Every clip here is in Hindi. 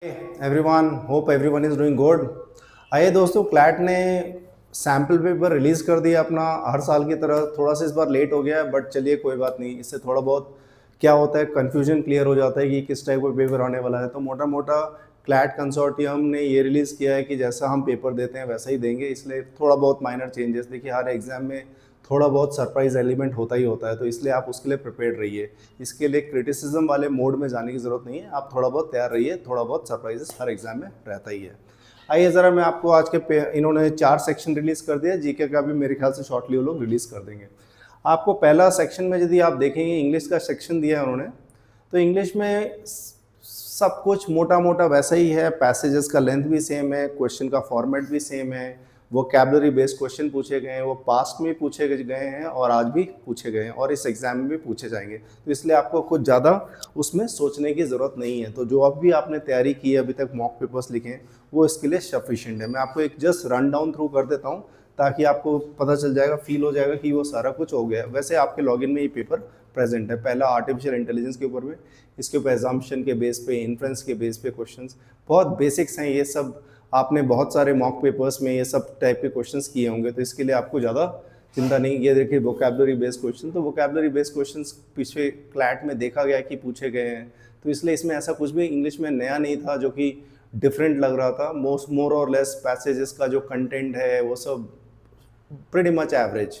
Everyone hope everyone is doing good. आइए दोस्तों, क्लैट ने सैम्पल पेपर रिलीज़ कर दिया अपना हर साल की तरह। थोड़ा सा इस बार लेट हो गया है, बट चलिए कोई बात नहीं। इससे थोड़ा बहुत क्या होता है, कन्फ्यूजन क्लियर हो जाता है कि किस टाइप का पेपर आने वाला है। तो मोटा मोटा क्लैट कंसोर्टियम ने ये रिलीज़ किया है कि जैसा हम पेपर देते हैं वैसा ही देंगे। इसलिए थोड़ा बहुत माइनर चेंजेस, देखिए हर एग्ज़ाम में थोड़ा बहुत सरप्राइज एलिमेंट होता ही होता है, तो इसलिए आप उसके लिए प्रिपेयर्ड रहिए। इसके लिए क्रिटिसिज्म वाले मोड में जाने की ज़रूरत नहीं है, आप थोड़ा बहुत तैयार रहिए। थोड़ा बहुत सरप्राइजेस हर एग्जाम में रहता ही है। आइए ज़रा मैं आपको आज के इन्होंने 4 सेक्शन रिलीज़ कर दिया। जीके का भी मेरे ख्याल से शॉर्टली वो लोग रिलीज़ कर देंगे। आपको पहला सेक्शन में यदि आप देखेंगे, इंग्लिश का सेक्शन दिया है उन्होंने। तो इंग्लिश में सब कुछ मोटा मोटा वैसा ही है। पैसेजेस का लेंथ भी सेम है, क्वेश्चन का फॉर्मेट भी सेम है, वोकैबुलरी बेस्ड क्वेश्चन पूछे गए हैं, वो पास्ट में पूछे गए हैं और आज भी पूछे गए हैं और इस एग्जाम में भी पूछे जाएंगे। तो इसलिए आपको कुछ ज़्यादा उसमें सोचने की ज़रूरत नहीं है। तो जो अब भी आपने तैयारी की है, अभी तक मॉक पेपर्स लिखे हैं, वो इसके लिए सफिशिएंट है। मैं आपको एक जस्ट रन डाउन थ्रू कर देता हूँ ताकि आपको पता चल जाएगा, फील हो जाएगा कि वो सारा कुछ हो गया है। वैसे आपके लॉगिन में ये पेपर प्रेजेंट है। पहला आर्टिफिशियल इंटेलिजेंस के ऊपर में, इसके ऊपर एजम्पशन के बेस पे, इन्फ्रेंस के बेस पे क्वेश्चंस बहुत बेसिक्स हैं। ये सब आपने बहुत सारे मॉक पेपर्स में ये सब टाइप के क्वेश्चंस किए होंगे, तो इसके लिए आपको ज़्यादा चिंता नहीं। ये देखिए वोकैबुलरी बेस्ड क्वेश्चन, तो वोकैबुलरी बेस्ड क्वेश्चंस पिछले क्लैट में देखा गया कि पूछे गए हैं। तो इसलिए इसमें ऐसा कुछ भी इंग्लिश में नया नहीं था जो कि डिफरेंट लग रहा था। मोर और लेस पैसेजेस का जो कंटेंट है वो सब pretty much average.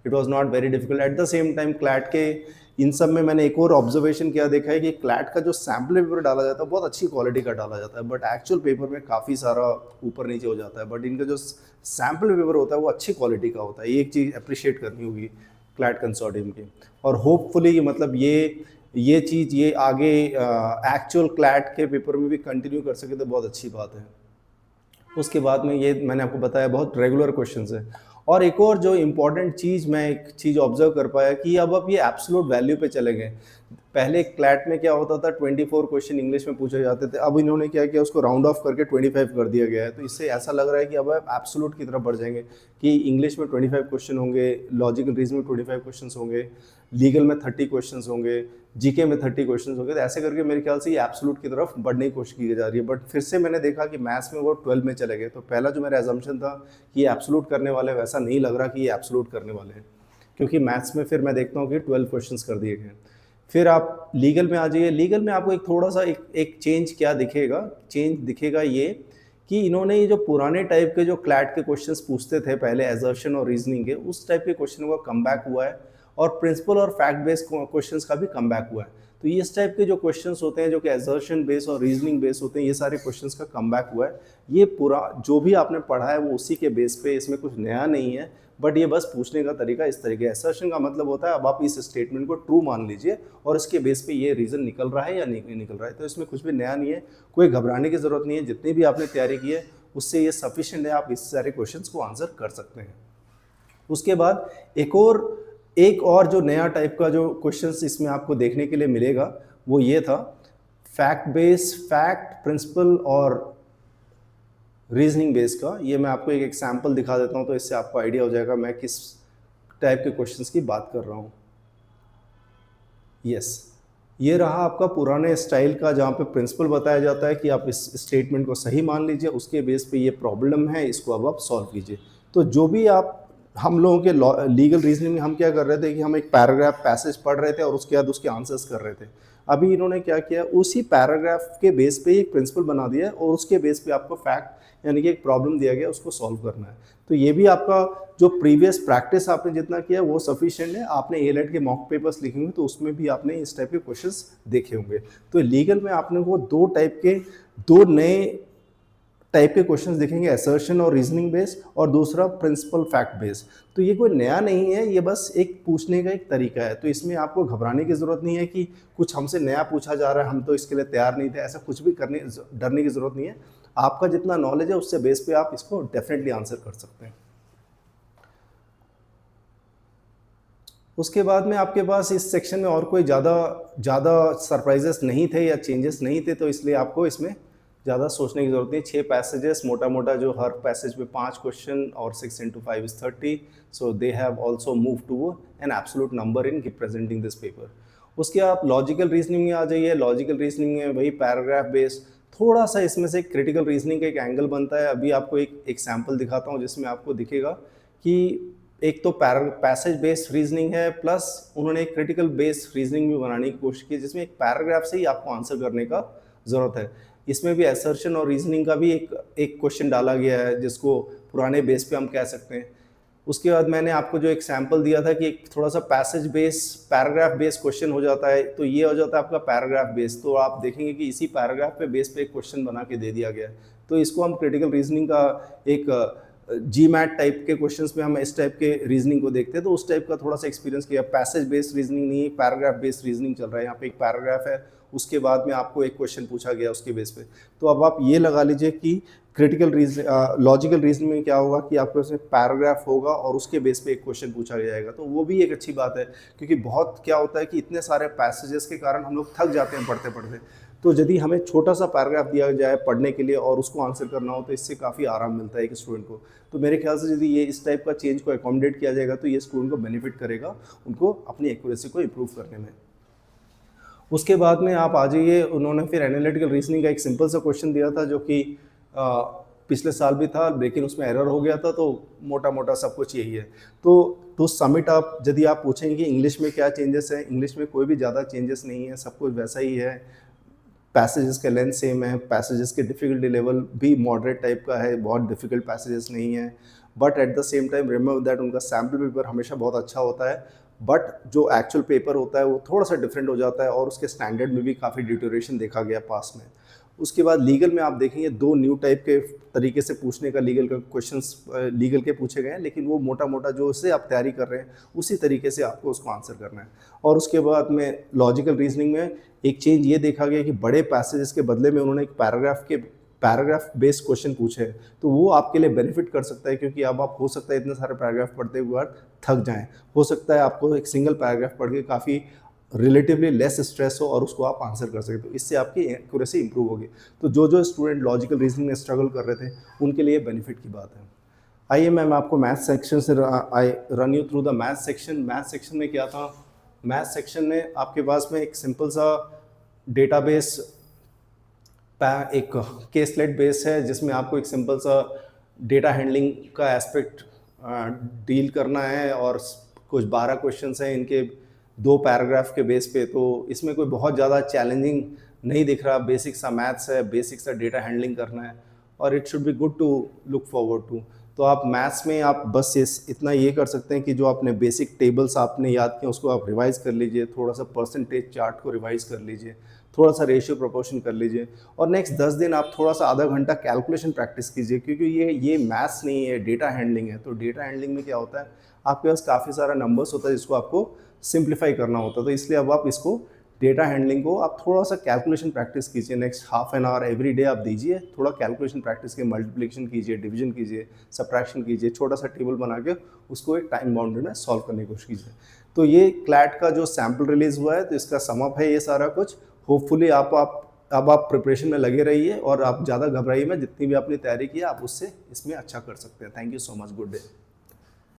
It was not very difficult. At the same time, CLAT के इन सब में मैंने एक और ऑब्जर्वेशन किया, देखा है कि क्लैट का जो सैम्पल पेपर डाला जाता है बहुत अच्छी क्वालिटी का डाला जाता है, बट एक्चुअल पेपर में काफ़ी सारा ऊपर नीचे हो जाता है। बट इनका जो सैम्पल पेपर होता है वो अच्छी क्वालिटी का होता है। ये एक चीज़ अप्रिशिएट करनी होगी क्लैट कंसोर्टियम की। और होपफुली मतलब ये चीज़ ये आगे एक्चुअल क्लैट के पेपर में भी कंटिन्यू कर सके तो बहुत अच्छी बात है। उसके बाद में ये मैंने आपको बताया बहुत रेगुलर क्वेश्चंस है। और एक और जो इम्पॉर्टेंट चीज़, मैं एक चीज़ ऑब्जर्व कर पाया कि अब ये एब्सोल्यूट वैल्यू पे चले गए। पहले क्लैट में क्या होता था, 24 क्वेश्चन इंग्लिश में पूछे जाते थे। अब इन्होंने क्या किया, उसको राउंड ऑफ करके 25 कर दिया गया है। तो इससे ऐसा लग रहा है कि अब एब्सोल्यूट की तरफ बढ़ जाएंगे कि इंग्लिश में 25 क्वेश्चन होंगे, लॉजिकल रीजनिंग में 25 क्वेश्चन होंगे, लीगल में 30 क्वेश्चन होंगे, जीके में 30 क्वेश्चन होंगे। तो ऐसे करके मेरे ख्याल से ये एब्सोल्यूट की तरफ बढ़ने की कोशिश की जा रही है। बट फिर से मैंने देखा कि मैथ्स में वो 12 में चले गए। तो पहला जो मेरा एजम्पशन था कि ये एब्सोल्यूट करने वाले, वैसा नहीं लग रहा कि ये एब्सोल्यूट करने वाले हैं, क्योंकि मैथ्स में फिर मैं देखता हूँ कि 12 क्वेश्चंस कर दिए गए। फिर आप लीगल में आ जाइए। लीगल में आपको एक थोड़ा सा एक चेंज क्या दिखेगा, चेंज दिखेगा ये कि इन्होंने ये जो पुराने टाइप के जो क्लैट के क्वेश्चंस पूछते थे पहले, एजर्शन और रीजनिंग के, उस टाइप के क्वेश्चन का कम बैक हुआ है। और प्रिंसिपल और फैक्ट बेस्ड क्वेश्चंस का भी कम बैक हुआ है। तो ये इस टाइप के जो क्वेश्चंस होते हैं जो कि एजर्शन बेस्ड और रीजनिंग बेस्ड होते हैं, ये सारे क्वेश्चंस का कम बैक हुआ है। ये पूरा जो भी आपने पढ़ा है वो उसी के बेस पे, इसमें कुछ नया नहीं है। बट ये बस पूछने का तरीका इस तरीके। असर्शन का मतलब होता है अब आप इस स्टेटमेंट को ट्रू मान लीजिए और इसके बेस पे ये रीज़न निकल रहा है या नहीं निकल रहा है। तो इसमें कुछ भी नया नहीं है, कोई घबराने की ज़रूरत नहीं है। जितनी भी आपने तैयारी की है उससे ये सफिशिएंट है, आप इस सारे क्वेश्चंस को आंसर कर सकते हैं। उसके बाद एक और जो नया टाइप का जो क्वेश्चंस इसमें आपको देखने के लिए मिलेगा वो ये था, फैक्ट बेस्ड, फैक्ट, प्रिंसिपल और रीजनिंग बेस का। ये मैं आपको एक एग्जाम्पल दिखा देता हूँ तो इससे आपको आइडिया हो जाएगा मैं किस टाइप के क्वेश्चंस की बात कर रहा हूँ। यस, ये रहा आपका पुराने स्टाइल का, जहाँ पे प्रिंसिपल बताया जाता है कि आप इस स्टेटमेंट को सही मान लीजिए, उसके बेस पे ये प्रॉब्लम है, इसको अब आप सॉल्व कीजिए। तो जो भी आप, हम लोगों के लीगल रीजनिंग में हम क्या कर रहे थे कि हम एक पैराग्राफ पैसेज पढ़ रहे थे और उसके बाद उसके आंसर्स कर रहे थे। अभी इन्होंने क्या किया, उसी पैराग्राफ के बेस पे एक प्रिंसिपल बना दिया और उसके बेस पे आपको फैक्ट यानी कि एक प्रॉब्लम दिया गया, उसको सॉल्व करना है। तो ये भी आपका जो प्रीवियस प्रैक्टिस आपने जितना किया वो सफिशिएंट है। आपने एलेट के मॉक पेपर्स लिखे होंगे तो उसमें भी आपने इस टाइप के क्वेश्चंस देखे होंगे। तो लीगल में आपने वो दो नए टाइप के क्वेश्चंस देखेंगे, असर्शन और रीजनिंग बेस, और दूसरा प्रिंसिपल फैक्ट बेस। तो ये कोई नया नहीं है, ये बस एक पूछने का एक तरीका है। तो इसमें आपको घबराने की ज़रूरत नहीं है कि कुछ हमसे नया पूछा जा रहा है, हम तो इसके लिए तैयार नहीं थे। ऐसा कुछ भी डरने की ज़रूरत नहीं है। आपका जितना नॉलेज है उससे बेस पे आप इसको डेफिनेटली आंसर कर सकते हैं। उसके बाद में आपके पास इस सेक्शन में और कोई ज़्यादा सरप्राइजेस नहीं थे या चेंजेस नहीं थे, तो इसलिए आपको इसमें ज़्यादा सोचने की जरूरत नहीं। 6 पैसेजेस मोटा मोटा, जो हर पैसेज में 5 क्वेश्चन और 6 × 5 is 30। So they have also move to an absolute number in presenting this paper. उसके आप लॉजिकल रीजनिंग में आ जाइए। लॉजिकल रीजनिंग में वही पैराग्राफ बेस्ड, थोड़ा सा इसमें से क्रिटिकल रीजनिंग का एक एंगल बनता है। अभी आपको एक एग्जाम्पल दिखाता हूँ जिसमें आपको दिखेगा कि एक तो पैसेज बेस्ड रीजनिंग है, प्लस उन्होंने एक क्रिटिकल बेस्ड रीजनिंग भी बनाने की कोशिश की जिसमें एक पैराग्राफ से ही आपको आंसर करने का ज़रूरत है। इसमें भी असर्शन और रीजनिंग का भी एक क्वेश्चन डाला गया है जिसको पुराने बेस पे हम कह सकते हैं। उसके बाद मैंने आपको जो एक सैम्पल दिया था कि एक थोड़ा सा passage base paragraph base question हो जाता है, तो ये हो जाता है आपका पैराग्राफ बेस। तो आप देखेंगे कि इसी पैराग्राफ पे बेस पे एक क्वेश्चन बना के दे दिया गया है। तो इसको हम क्रिटिकल रीजनिंग का एक जी मैट टाइप के क्वेश्चंस में हम इस टाइप के रीजनिंग को देखते हैं। तो उस टाइप का थोड़ा सा एक्सपीरियंस किया। पैसेज बेस्ड रीजनिंग नहीं, पैराग्राफ बेस्ड रीजनिंग चल रहा है। यहाँ पे एक पैराग्राफ है, उसके बाद में आपको एक क्वेश्चन पूछा गया उसके बेस पे। तो अब आप ये लगा लीजिए कि क्रिटिकल लॉजिकल रीजनिंग में क्या होगा कि आपके उसमें पैराग्राफ होगा और उसके बेस पे एक क्वेश्चन पूछा जाएगा। तो वो भी एक अच्छी बात है, क्योंकि बहुत क्या होता है कि इतने सारे पैसेजेस के कारण हम लोग थक जाते हैं पढ़ते पढ़ते। तो यदि हमें छोटा सा पैराग्राफ दिया जाए पढ़ने के लिए और उसको आंसर करना हो, तो इससे काफ़ी आराम मिलता है एक स्टूडेंट को। तो मेरे ख्याल से यदि ये इस टाइप का चेंज को अकोमोडेट किया जाएगा तो ये स्टूडेंट को बेनिफिट करेगा, उनको अपनी एक्यूरेसी को इम्प्रूव करने में। उसके बाद में आप आ जाइए, उन्होंने फिर एनालिटिकल रीजनिंग का एक सिंपल सा क्वेश्चन दिया था जो कि पिछले साल भी था, लेकिन उसमें एरर हो गया था। तो मोटा मोटा सब कुछ यही है। तो समिट आप यदि आप पूछेंगे कि इंग्लिश में क्या चेंजेस है, इंग्लिश में कोई भी ज़्यादा चेंजेस नहीं है, सब कुछ वैसा ही है। पैसेजेस का लेंथ सेम है, पैसेजेस के डिफ़िकल्टी लेवल भी मॉडरेट टाइप का है, बहुत डिफ़िकल्ट पैसेजेस नहीं है। But at the same time remember that उनका सैम्पल पेपर हमेशा बहुत अच्छा होता है, बट जो एक्चुअल पेपर होता है वो थोड़ा सा डिफरेंट हो जाता है और उसके स्टैंडर्ड में भी काफ़ी डिटोरेशन देखा गया पास में। उसके बाद लीगल में आप देखेंगे 2 न्यू टाइप के तरीके से पूछने का लीगल का क्वेश्चंस लीगल के पूछे गए हैं, लेकिन वो मोटा मोटा जो उससे आप तैयारी कर रहे हैं उसी तरीके से आपको उसको आंसर करना है। और उसके बाद में लॉजिकल रीजनिंग में एक चेंज ये देखा गया कि बड़े पैसेजेस के बदले में उन्होंने एक पैराग्राफ बेस्ड क्वेश्चन पूछे हैं। तो वो आपके लिए बेनिफिट कर सकता है, क्योंकि अब आप हो सकता है इतने सारे पैराग्राफ पढ़ते हुए थक जाएं। हो सकता है आपको एक सिंगल पैराग्राफ पढ़ के काफ़ी रिलेटिवली लेस स्ट्रेस हो और उसको आप आंसर कर सकते हो। इससे आपकी एक्यूरेसी इंप्रूव होगी। तो जो स्टूडेंट लॉजिकल रीजनिंग में स्ट्रगल कर रहे थे उनके लिए बेनिफिट की बात है। आइए मैं आपको मैथ सेक्शन से I run you through the math section. Math section में क्या था, मैथ सेक्शन में आपके पास में एक सिंपल सा डेटाबेस एक केसलेट बेस है जिसमें आपको एक सिंपल सा डेटा हैंडलिंग का एस्पेक्ट डील करना है और कुछ 12 क्वेश्चंस हैं इनके 2 पैराग्राफ के बेस पे। तो इसमें कोई बहुत ज़्यादा चैलेंजिंग नहीं दिख रहा, बेसिक सा मैथ्स है, बेसिक सा डेटा हैंडलिंग करना है और it should be good to look forward to. तो आप मैथ्स में आप बस इतना ये कर सकते हैं कि जो आपने बेसिक टेबल्स आपने याद किया उसको आप रिवाइज़ कर लीजिए, थोड़ा सा परसेंटेज चार्ट को रिवाइज़ कर लीजिए, थोड़ा सा रेशियो प्रोपोर्शन कर लीजिए और नेक्स्ट 10 दिन आप थोड़ा सा आधा घंटा कैलकुलेशन प्रैक्टिस कीजिए, क्योंकि ये मैथ्स नहीं है, डेटा हैंडलिंग है। तो डेटा हैंडलिंग में क्या होता है, आपके पास काफ़ी सारा नंबर्स होता है जिसको आपको सिंप्लीफाई करना होता है। तो इसलिए अब आप इसको डेटा हैंडलिंग को आप थोड़ा सा कैलकुलेशन प्रैक्टिस कीजिए, next half an hour every day आप दीजिए, थोड़ा कैलकुलेशन प्रैक्टिस कीजिए, मल्टीप्लिकेशन कीजिए, डिवीजन कीजिए, सब्ट्रैक्शन कीजिए, छोटा सा टेबल बना के उसको एक टाइम बाउंड्री में सॉल्व करने की कोशिश कीजिए। तो ये क्लैट का जो सैम्पल रिलीज़ हुआ है तो इसका समअप है ये सारा कुछ। होपफुली अब आप प्रिपरेशन में लगे रहिए और आप ज़्यादा घबराइए में, जितनी भी आपने तैयारी की है आप उससे इसमें अच्छा कर सकते हैं। Thank you so much, good day.